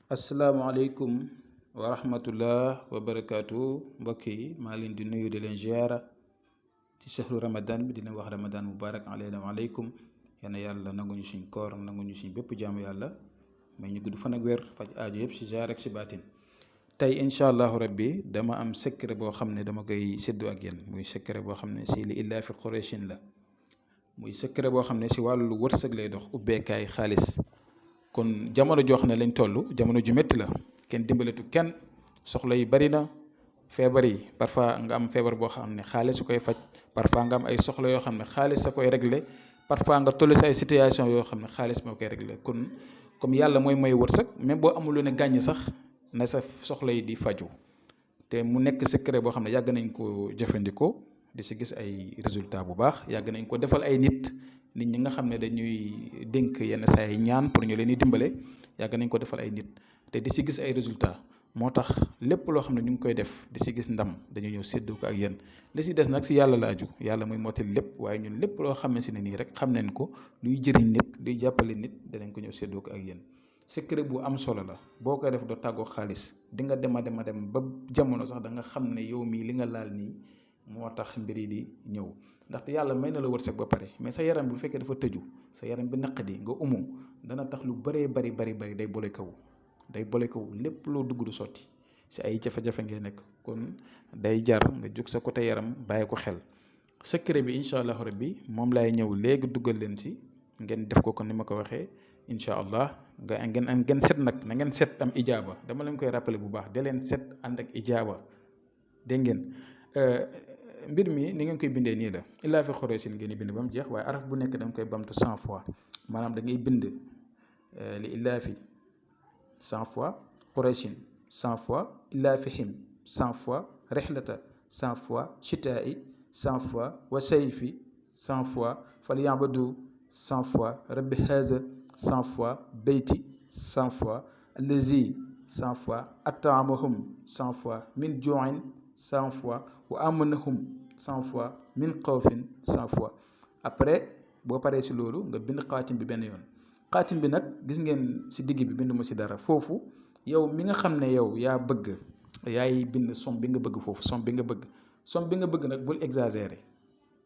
asalaamaaleykum wa rahmatullah wa barakaatu mbokk yi maa leen di nuyu di leen ziara ci shahru ramadan bi di leen wax ramadan mubarak alayna wa aleykum yana yàlla nanguñu suñ koor nanguñu suñ bépp jaamu yàlla may ñu gudd fan ak wér faj aajo yëpp si zaar ak si baatin tey incha allahu rabbi dama am secret boo xam ne dama koy séddu ak yéen muy secret boo xam ne si li illaa fi Qurayshin la muy secret boo xam ne si wàllu wërsëg lay dox ubbeekaay xaalis kon jamono joo xam ne lañ toll jamono ju métti la kenn dimbaletu kenn soxla yi bari na feebar yi parfois nga am feebar boo xam ne xaalis su koy faj parfois nga am ay soxla yoo xam ne xaalis sa koy réglé parfois nga toll si ay situation yoo xam ne xaalis moo koy réglé kon comme yàlla mooy may wërsëg même boo amul lu ne gàññ sax na sa soxla yi di faju te mu nekk secret boo xam ne yàgg nañ ko jëfandikoo di si gis ay résultat bu baax yàgg nañ ko defal ay nit ñi nga xam ne dañuy dénk yenn saa yi ñaan pour ñu leen di dimbale yàgg nañ ko defal ay nit te di si gis ay résultats moo tax lépp loo xam ne ñu ngi koy def di si gis ndam dañu ñëw séddoo ko ak yéen li si des nag si yàlla la aju yàlla muy mottali lépp waaye ñun lépp loo xam ne si ne nii rek xam nañ ko luy jëriñ nit luy jàppale nit danañ ko ñëw séddoo ko ak yéen secret bu am solo la boo koy def doo tàggoo xaalis di nga dem a dem ba jamono sax da nga xam ne yow mii li nga laal nii moo tax mbir yi di ñëw ndaxte yàlla may na la wërsëg ba pare mais sa yaram bu fekkee dafa tëju sa yaram bi naqadi nga dana tax lu bëree bari day bole kaw lépp loo dugg du sotti si ay jafe-jafe ngeen nekk kon day jar nga jóg sa côté yaram bàyyi ko xel secret bi incha allah rabbi moom laay ñëw léegi duggal leen si ngeen def ko kon ni ma ko waxee incha allah ngeen set nag na ngeen set am ijaaba dama leen koy rappeler bu baax de leen set ànd ak ijaaba dégg ngeen mbir mi ni ngeen koy bindee nii la illaa fi Qurayshin ngeen di bind ba mu jeex waaye araf bu nekk da nga koy bamtu 100 fois maanaam da ngay bind li illaa fi 100 fois Qurayshin 100 fois illaa fihim 100 fois rihlata 100 fois shitaa'i 100 fois wa sayfi 100 fois falya'budu 100 fois rabbi haza 100 fois bayti 100 fois allazi 100 fois at'amahum 100 fois min ju'in 100 fois wa amanahum 100 fois min xawfin 100 fois après boo paree si loolu nga bind xaatim bi benn yoon xaatim bi nag gis ngeen si digg bi bind ma si dara foofu yow mi nga xam ne yow yaay bind som bi nga bëgg foofu som bi nga bëgg nag bul exagérer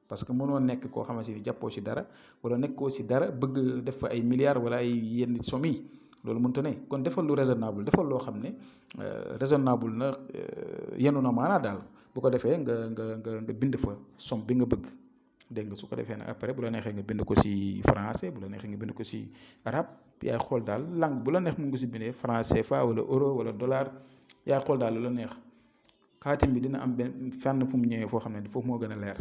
parce que mënoo nekk koo xamante ni jàppoo si dara wala nekkoo si dara bëgg def fa ay milliards wala ay yenn som yi loolu mënut a ne kon defal lu raisonnable defal loo xam ne raisonnable na yenu na maanaa daal bu ko defee nga bind fa som bi nga bëgg dégg nga su ko defee nag après bu la neexee nga bind ko si français bu la neexee nga bind ko si arabe yaay xool daal langue bu la neex mun nga si bindee franc CFA wala euro wala dollar yaay xool daal lu la neex xaatim bi dina am benn fànn fu mu ñëwee foo xam ne foofu moo gën a leer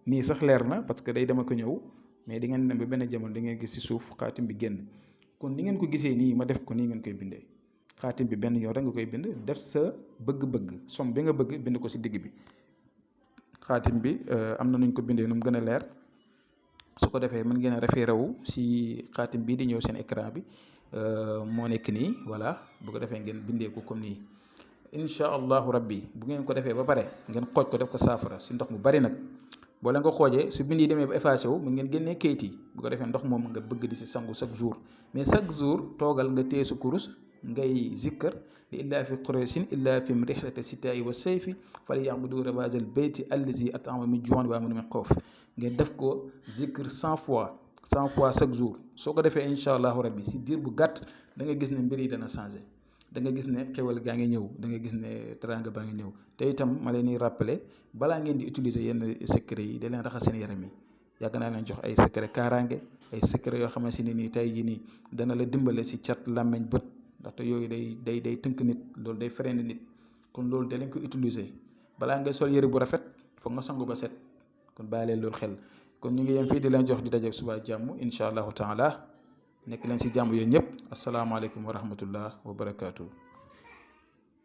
nii sax leer na parce que day dama ko ñëw mais di ngeen dem ba benn jamono di ngeen gis si suuf xaatim bi génn kon ni ngeen ko gisee nii ma def ko nii ngeen koy bindee xaatim bi benn yoon rek nga koy bind def sa bëgg-bëgg som bi nga bëgg bind ko si digg bi xaatim bi am na nuñ ko bindee nu mu gën a leer su ko defee mën ngeen a référé wu si xaatim bii di ñëw seen écran bi moo nekk nii voilà bu ko defee ngeen bindee ko comme nii incha allahu rabbi bu ngeen ko defee ba pare ngeen xooj ko def ko saafara si ndox mu bari nag boo leen ko xoojee su bind yi demee ba effacé wu mu ngeen génnee kayit yi bu ko defee ndox moom nga bëgg di si sangu chaque jour mais chaque jour toogal nga téye sa kurus ngay zikkër li illaa fi Qurayshin illaa fi rihlati sitaa'i wa sayfi falya'budu rabba haazal bayti allazi at'amahum min juu'in wa aamanahum min xawf ngeen def ko zikkër 100 fois chaque jour soo ko defee incha allahu rabbi si diir bu gàtt da nga gis ne mbir yi dana changé da nga gis ne xewal gaa ngi ñëw da nga gis ne teranga baa ngi ñëw te itam ma leen di rappeler balaa ngeen di utiliser yenn secret yi da leen raxas seen yaram yi yàgg naa leen jox ay secret kaaraange ay secret yoo xamante ne nii tey jii nii dana la dimbale si cat làmmeñ bët ndaxte yooyu day tënk nit loolu day freiner nit kon loolu da leen ko utiliser balaa ngay sol yëre bu rafet foog nga sangu ba set kon bàyyi leen loolu xel kon ñu ngi yem fii di leen jox di daje suba jàmm incha allahu taala nekk leen si jàmm yooyu ñëpp asalaamaaleykum wa rahmatullah wa barakaatu.